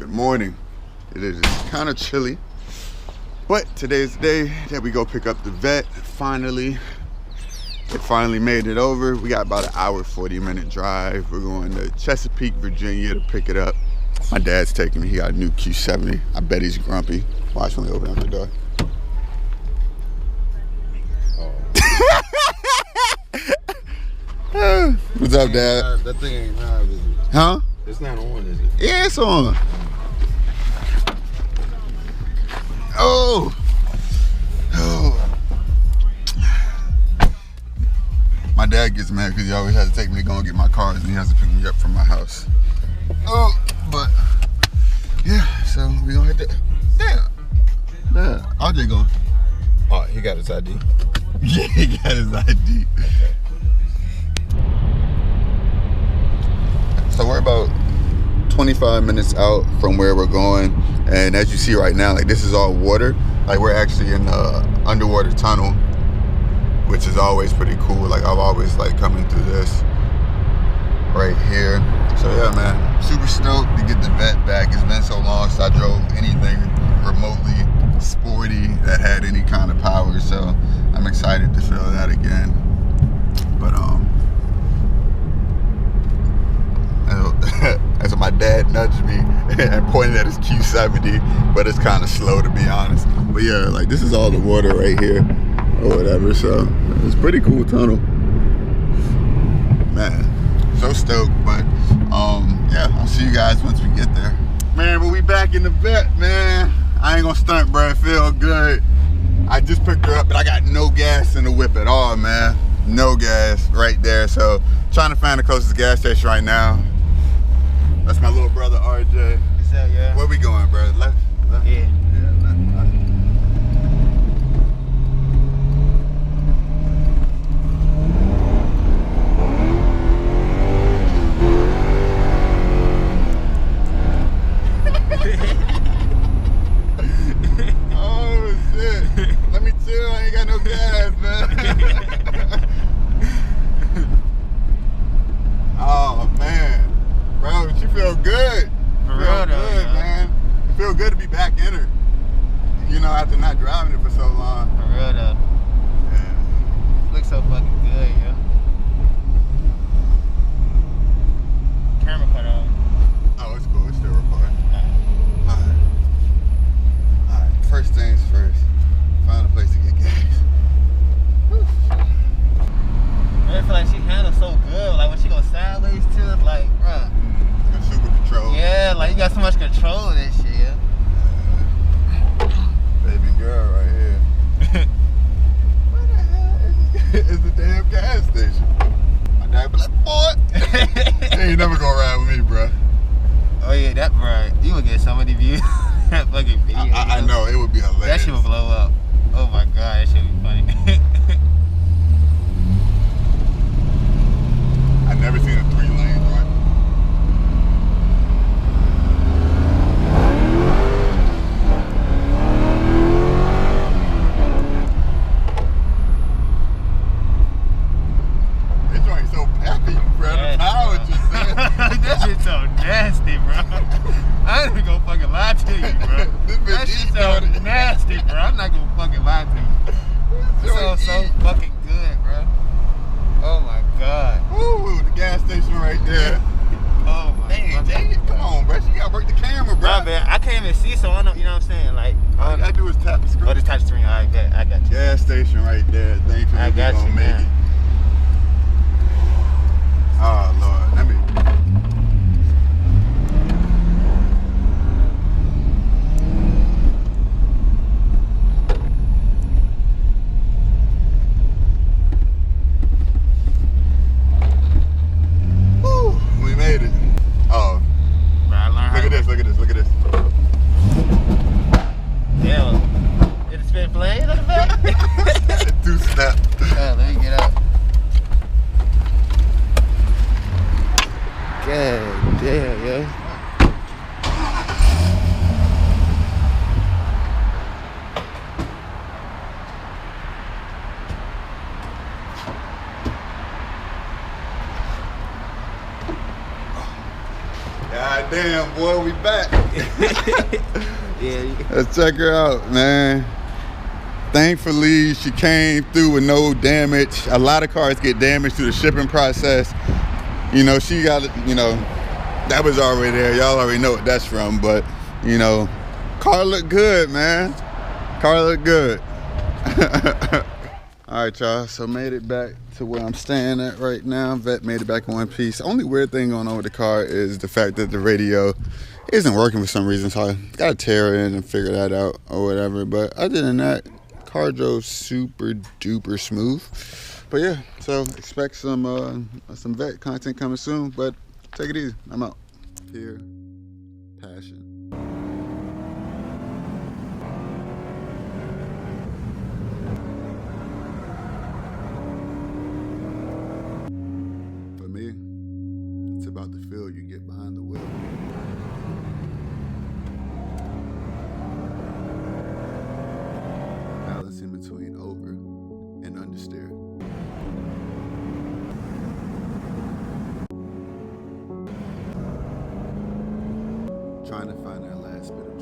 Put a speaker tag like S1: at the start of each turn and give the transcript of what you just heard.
S1: Good morning. It is kind of chilly, but today's the day that we go pick up the Vette. Finally, it finally made it over. We got about an hour, 40-minute drive. We're going to Chesapeake, Virginia to pick it up. My dad's taking me. He got a new Q70. I bet he's grumpy. Watch when they open up the door. What's up, Dad?
S2: That thing ain't live, is it?
S1: Huh?
S2: It's not on, is it?
S1: Yeah, it's on. Oh. My dad gets mad because he always has to take me to go and get my cars, and he has to pick me up from my house. But yeah, so we gonna hit that. Damn. RJ going.
S2: Oh, he got his ID.
S1: Yeah, he got his ID. So we're about 25 minutes out from where we're going, and as you see right now, like, this is all water. Like, we're actually in the underwater tunnel, which is always pretty cool. Like, I've always liked coming through this right here. So yeah, man, super stoked to get the Vette back. It's been so long since I drove anything remotely sporty that had any kind of power, so I'm excited to feel that again. But as my dad nudged me and pointed at his Q70, but it's kind of slow, to be honest. But yeah, like, this is all the water right here or whatever, so it's a pretty cool tunnel. Man, so stoked. But yeah, I'll see you guys once we get there. Man, we'll be back in the Vette, man. I ain't gonna stunt, bro. It feel good. I just picked her up, but I got no gas in the whip at all, man. No gas right there. So trying to find the closest gas station right now. That's my little brother, RJ.
S2: What's up, yeah?
S1: Where we going, bro? Left?
S2: Yeah.
S1: Yeah, left. Oh, shit. Let me chill. I ain't got no gas, man. Oh, man. Bro, but you feel good.
S2: For real, though,
S1: good, man. You feel good to be back in her. You know, after not driving it for so long.
S2: For real, though.
S1: Yeah.
S2: Looks so fucking good, yo. Camera cut off.
S1: Oh, it's cool. It's still recording. Alright. First things first. Find a place to get gas.
S2: I feel like she handles so good. Like, when she goes sideways, too, it's like, bruh.
S1: Super control.
S2: Yeah, like, you got so much control of that shit, yeah.
S1: Baby girl right here. Where the hell is the damn gas station? My dad be like, boy, you ain't never gonna ride with me, bro.
S2: Oh, yeah, that, bruh. You would get so many views. That fucking video.
S1: I know, it would be hilarious.
S2: That shit would blow up. Oh, my God, that shit would be funny.
S1: I've never seen a 3-lane right. This joint's so peppy, bro. The power just there.
S2: That shit's so nasty, bro. I ain't even gonna fucking lie to you, bro. That shit's so nasty, bro. I'm not gonna fucking lie to you. It sounds so fucking good, bro. Oh my God.
S1: Ooh, the gas station right there.
S2: Oh my God.
S1: Dang it. Come on, bro. You gotta work the camera, bro.
S2: Nah, man, I can't even see, so I know, you know what I'm saying? Like,
S1: All you gotta do is tap the screen.
S2: oh, just touch the screen. All right, bet. I got you.
S1: Gas station right there. Thankfully,
S2: I got
S1: we gonna
S2: you,
S1: make
S2: man.
S1: it. Oh, Lord. Let me. Woo, we made it. Oh,
S2: Bro, I learned
S1: look at this, look at this, look at this.
S2: Damn. Did it spin flames on the back?
S1: Two snap.
S2: Let me get up. God damn, yo.
S1: God damn, boy, we back.
S2: Yeah.
S1: Let's check her out, man. Thankfully, she came through with no damage. A lot of cars get damaged through the shipping process. You know, she got, you know, that was already there. Y'all already know what that's from, but, you know, car looked good, man. Car looked good. All right, y'all, so made it back to where I'm staying at right now. Vette made it back in one piece. The only weird thing going on with the car is the fact that the radio isn't working for some reason, so I gotta tear it in and figure that out or whatever. But other than that, car drove super duper smooth. But yeah, so expect some Vette content coming soon, but take it easy. I'm out. Pure passion. For me, it's about the feel you get behind the wheel. Balancing between over and understeer. Trying to find that last bit of